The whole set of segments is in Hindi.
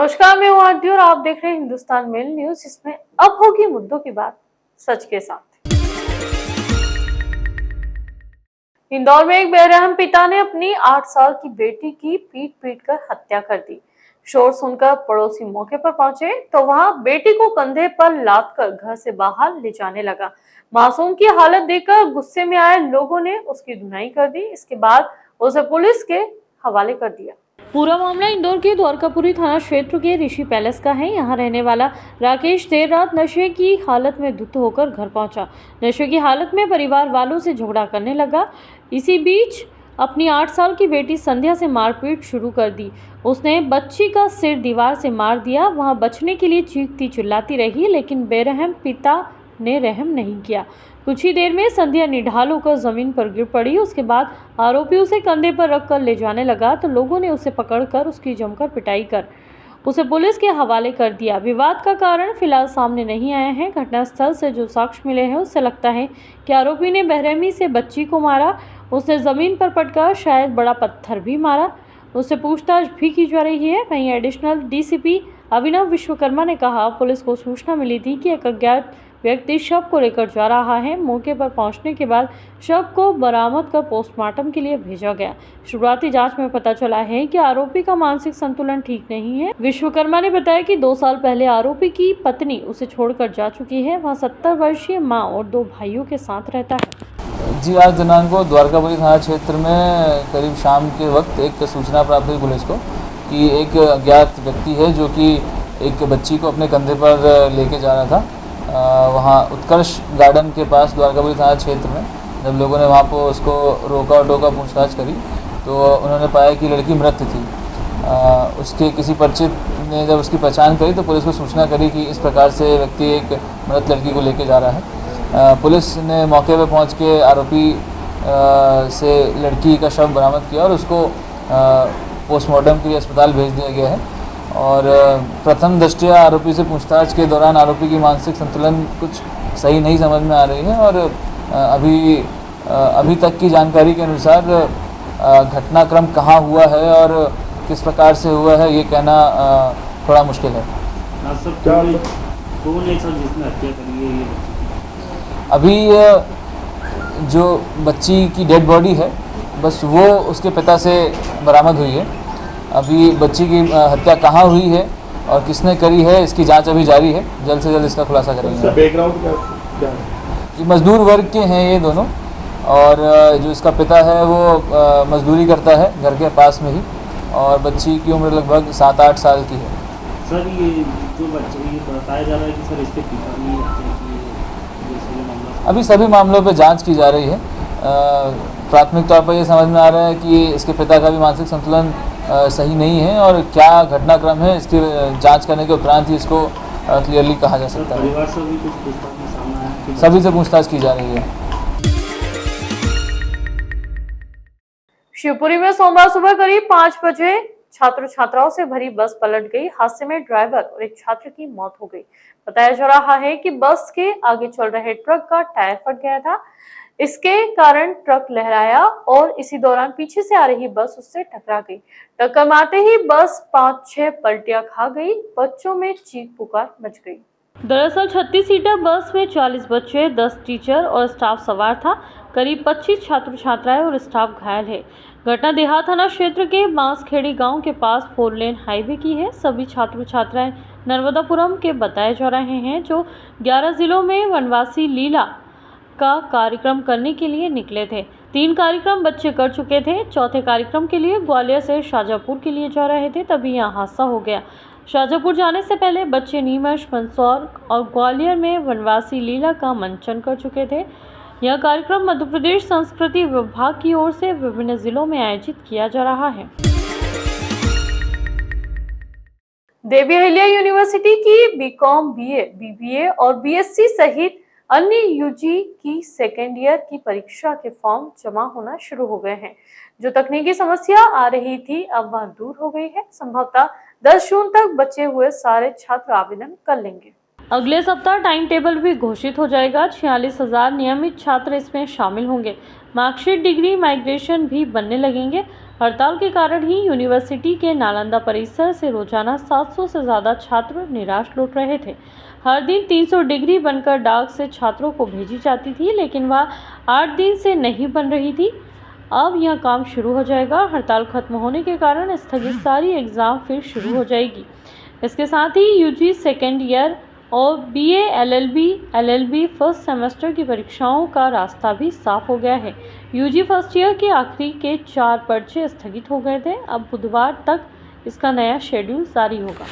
नमस्कार, मैं हूँ आरती और आप देख रहे हैं हिंदुस्तान मेल न्यूज, जिसमें अब होगी मुद्दों की बात सच के साथ। इंदौर में एक बेरहम पिता ने अपनी 8 साल की बेटी की पीट कर हत्या कर दी। शोर सुनकर पड़ोसी मौके पर पहुंचे तो वहां बेटी को कंधे पर लाद कर घर से बाहर ले जाने लगा। मासूम की हालत देखकर गुस्से में आए लोगों ने उसकी धुनाई कर दी। इसके बाद उसे पुलिस के हवाले कर दिया। पूरा मामला इंदौर के द्वारकापुरी थाना क्षेत्र के ऋषि पैलेस का है। यहाँ रहने वाला राकेश देर रात नशे की हालत में धुत होकर घर पहुंचा। नशे की हालत में परिवार वालों से झगड़ा करने लगा। इसी बीच अपनी 8 साल की बेटी संध्या से मारपीट शुरू कर दी। उसने बच्ची का सिर दीवार से मार दिया। वहां बचने के लिए चीखती चिल्लाती रही, लेकिन बेरहम पिता ने रहम नहीं किया। कुछ ही देर में संध्या निढाल होकर जमीन पर गिर पड़ी। उसके बाद आरोपी उसे कंधे पर रखकर ले जाने लगा तो लोगों ने उसे पकड़कर उसकी जमकर पिटाई कर उसे पुलिस के हवाले कर दिया। विवाद का कारण फिलहाल सामने नहीं आया है। घटनास्थल से जो साक्ष्य मिले हैं उससे लगता है कि आरोपी ने बेरहमी से बच्ची को मारा। उसने जमीन पर पटका शायद बड़ा पत्थर भी मारा। उससे पूछताछ भी की जा रही है। वहीं एडिशनल डीसीपी अभिनव विश्वकर्मा ने कहा, पुलिस को सूचना मिली थी कि एक अज्ञात व्यक्ति शव को लेकर जा रहा है। मौके पर पहुंचने के बाद शव को बरामद कर पोस्टमार्टम के लिए भेजा गया। शुरुआती जांच में पता चला है कि आरोपी का मानसिक संतुलन ठीक नहीं है। विश्वकर्मा ने बताया कि 2 साल पहले आरोपी की पत्नी उसे छोड़कर जा चुकी है। वह 70 वर्षीय मां और 2 भाइयों के साथ रहता है। जी, आज दिनांक को द्वारकापुरी थाना क्षेत्र में करीब शाम के वक्त एक सूचना प्राप्त हुई पुलिस को कि एक अज्ञात व्यक्ति है जो कि एक बच्ची को अपने कंधे पर लेके जा रहा था। वहाँ उत्कर्ष गार्डन के पास द्वारकापुरी थाना क्षेत्र में जब लोगों ने वहाँ पर उसको रोका और टोका पूछताछ करी तो उन्होंने पाया कि लड़की मृत थी। उसके किसी परिचित ने जब उसकी पहचान करी तो पुलिस को सूचना करी कि इस प्रकार से व्यक्ति एक मृत लड़की को लेके जा रहा है। पुलिस ने मौके पर पहुँच के आरोपी से लड़की का शव बरामद किया और उसको पोस्टमार्टम के लिए अस्पताल भेज दिया गया है। और प्रथम दृष्टया आरोपी से पूछताछ के दौरान आरोपी की मानसिक संतुलन कुछ सही नहीं समझ में आ रही है और अभी तक की जानकारी के अनुसार घटनाक्रम कहाँ हुआ है और किस प्रकार से हुआ है ये कहना थोड़ा मुश्किल है। कौन है सर जिसने हत्या करी है? अभी जो बच्ची की डेड बॉडी है बस वो उसके पिता से बरामद हुई है। अभी बच्ची की हत्या कहाँ हुई है और किसने करी है इसकी जांच अभी जारी है। जल्द से जल्द इसका खुलासा करेंगे। बैकग्राउंड क्या है? ये मजदूर वर्ग के हैं ये दोनों और जो इसका पिता है वो मजदूरी करता है घर के पास में ही और बच्ची की उम्र लगभग 7-8 साल की है। सर ये जो बच्चे ये बताया जा रहा है कि सर इसके पिता ने हत्या की है, अभी सभी मामलों पर जाँच की जा रही है। प्राथमिक तौर पर ये समझ में आ रहा है कि इसके पिता का भी मानसिक संतुलन सही नहीं है और क्या घटनाक्रम है इसकी जांच करने के उपरांत ही इसको क्लियरली कहा जा सकता है। परिवार से भी कुछ पूछताछ में सामने आया? सभी से पूछताछ की जा रही है। शिवपुरी में सोमवार सुबह करीब 5 बजे छात्र छात्राओं से भरी बस पलट गई। हादसे में ड्राइवर और एक छात्र की मौत हो गई। बताया जा रहा है कि बस के आगे चल रहे ट्रक का टायर फट गया था। इसके कारण ट्रक लहराया और इसी दौरान पीछे से आ रही बस उससे टकरा गई। टक्कर मारते ही बस 5-6 पलटियां खा गई। बच्चों में चीख पुकार मच गई। दरअसल 36 सीटर बस में 40 बच्चे, 10 टीचर और स्टाफ सवार था। करीब 25 छात्र छात्राएं और स्टाफ घायल है। घटना देहात थाना क्षेत्र के बांसखेड़ी गांव के पास 4 लेन हाईवे की है। सभी छात्र छात्राएं नर्मदापुरम के बताए जा रहे हैं जो 11 जिलों में वनवासी लीला का कार्यक्रम करने के लिए निकले थे। 3 कार्यक्रम बच्चे कर चुके थे। चौथे कार्यक्रम के लिए ग्वालियर से शाजापुर के लिए जा रहे थे, तभी यहाँ हादसा हो गया। शाजापुर जाने से पहले बच्चे नीमच, मंदसौर और ग्वालियर में वनवासी लीला का मंचन कर चुके थे। यह कार्यक्रम मध्य प्रदेश संस्कृति विभाग की ओर से विभिन्न जिलों में आयोजित किया जा रहा है। देवी अहिल्या यूनिवर्सिटी की बीकॉम, बीए, बीबीए और बीएससी सहित अन्य यूजी की सेकेंड ईयर की परीक्षा के फॉर्म जमा होना शुरू हो गए हैं। जो तकनीकी समस्या आ रही थी अब वह दूर हो गई है। संभवतः 10 जून तक बचे हुए सारे छात्र आवेदन कर लेंगे। अगले सप्ताह टाइम टेबल भी घोषित हो जाएगा। 46,000 नियमित छात्र इसमें शामिल होंगे। मार्कशीट, डिग्री, माइग्रेशन भी बनने लगेंगे। हड़ताल के कारण ही यूनिवर्सिटी के नालंदा परिसर से रोजाना 700 से ज़्यादा छात्र निराश लौट रहे थे। हर दिन 300 डिग्री बनकर डाक से छात्रों को भेजी जाती थी, लेकिन वह 8 दिन से नहीं बन रही थी। अब यह काम शुरू हो जाएगा। हड़ताल खत्म होने के कारण स्थगित सारी एग्ज़ाम फिर शुरू हो जाएगी। इसके साथ ही यूजी सेकेंड ईयर और बीए एलएलबी फर्स्ट सेमेस्टर की परीक्षाओं का रास्ता भी साफ हो गया है। यूजी फर्स्ट ईयर के आखिरी के 4 पर्चे स्थगित हो गए थे। अब बुधवार तक इसका नया शेड्यूल जारी होगा।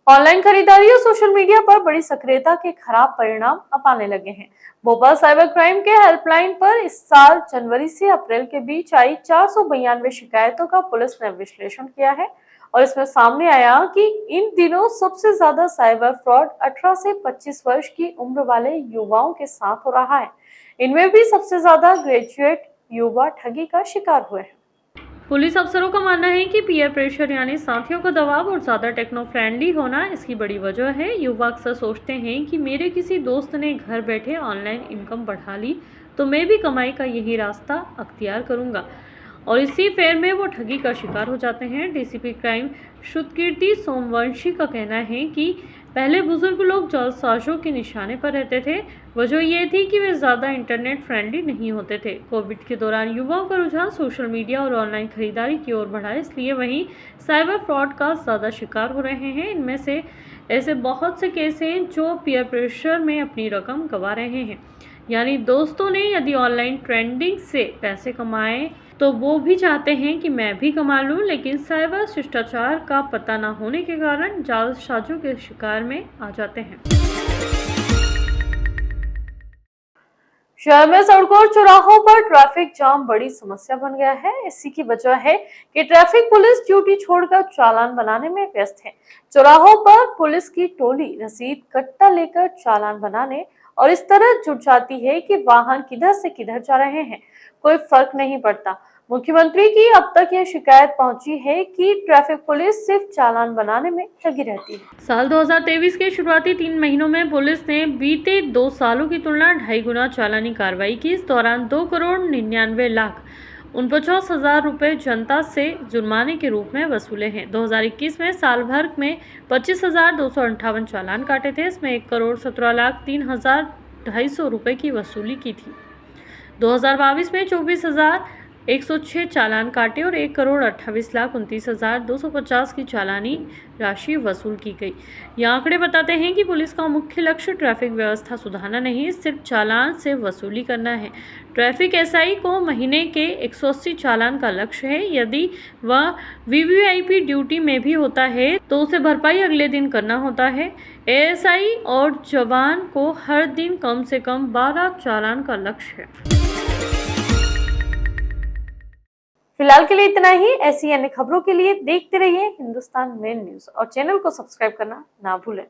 ऑनलाइन खरीदारी और सोशल मीडिया पर बड़ी सक्रियता के खराब परिणाम अब आने लगे हैं। भोपाल साइबर क्राइम के हेल्पलाइन पर इस साल जनवरी से अप्रैल के बीच आई 492 शिकायतों का पुलिस ने विश्लेषण किया है और इसमें सामने आया कि इन दिनों सबसे ज्यादा साइबर फ्रॉड 18 से 25 वर्ष की उम्र वाले युवाओं के साथ हो रहा है। इनमें भी सबसे ज्यादा ग्रेजुएट युवा ठगी का शिकार हुए हैं। पुलिस अफसरों का मानना है कि पीयर प्रेशर यानी साथियों का दबाव और ज़्यादा टेक्नो फ्रेंडली होना इसकी बड़ी वजह है। युवा अक्सर सोचते हैं कि मेरे किसी दोस्त ने घर बैठे ऑनलाइन इनकम बढ़ा ली तो मैं भी कमाई का यही रास्ता अख्तियार करूंगा, और इसी फेर में वो ठगी का शिकार हो जाते हैं। डीसीपी क्राइम श्रुतकीर्ति सोमवंशी का कहना है कि पहले बुजुर्ग लोग जालसाजों के निशाने पर रहते थे। वजह यह थी कि वे ज़्यादा इंटरनेट फ्रेंडली नहीं होते थे। कोविड के दौरान युवाओं का रुझान सोशल मीडिया और ऑनलाइन खरीदारी की ओर बढ़ा, इसलिए वहीं साइबर फ्रॉड का ज़्यादा शिकार हो रहे हैं। इनमें से ऐसे बहुत से केस हैं जो पीयर प्रेशर में अपनी रकम गंवा रहे हैं, यानी दोस्तों ने यदि ऑनलाइन ट्रेंडिंग से पैसे कमाए तो वो भी चाहते हैं कि मैं भी कमा लूं, लेकिन साइबर शिष्टाचार का पता न होने के कारण जालसाजों के शिकार में आ जाते हैं। शहर में सड़कों और चौराहों पर ट्रैफिक जाम बड़ी समस्या बन गया है। इसी की वजह है कि ट्रैफिक पुलिस ड्यूटी छोड़कर चालान बनाने में व्यस्त है। चौराहों पर पुलिस की टोली रसीद कट्टा लेकर चालान बनाने और इस तरह जुट जाती है कि वाहन किधर से किधर जा रहे हैं कोई फर्क नहीं पड़ता। मुख्यमंत्री की अब तक यह शिकायत पहुंची है कि ट्रैफिक पुलिस सिर्फ चालान बनाने में लगी रहती है। साल 2023 के शुरुआती 3 महीनों में पुलिस ने बीते 2 सालों की तुलना 2.5 गुना चालानी कार्रवाई की। इस दौरान 2,99,49,000 रुपए जनता से जुर्माने के रूप में वसूले हैं। 2021 में साल भर में 25,258 चालान काटे थे। इसमें 1,17,03,250 रुपए की वसूली की थी। 2022 में 24,106 चालान काटे और 1,28,29,250 की चालानी राशि वसूल की गई। ये आंकड़े बताते हैं कि पुलिस का मुख्य लक्ष्य ट्रैफिक व्यवस्था सुधारना नहीं, सिर्फ चालान से वसूली करना है। ट्रैफिक एसआई को महीने के 180 चालान का लक्ष्य है। यदि वह वीवीआईपी ड्यूटी में भी होता है तो उसे भरपाई अगले दिन करना होता है। एएसआई और जवान को हर दिन कम से कम 12 चालान का लक्ष्य है। फिलहाल के लिए इतना ही। ऐसी अन्य खबरों के लिए देखते रहिए हिंदुस्तान मेन न्यूज और चैनल को सब्सक्राइब करना ना भूलें।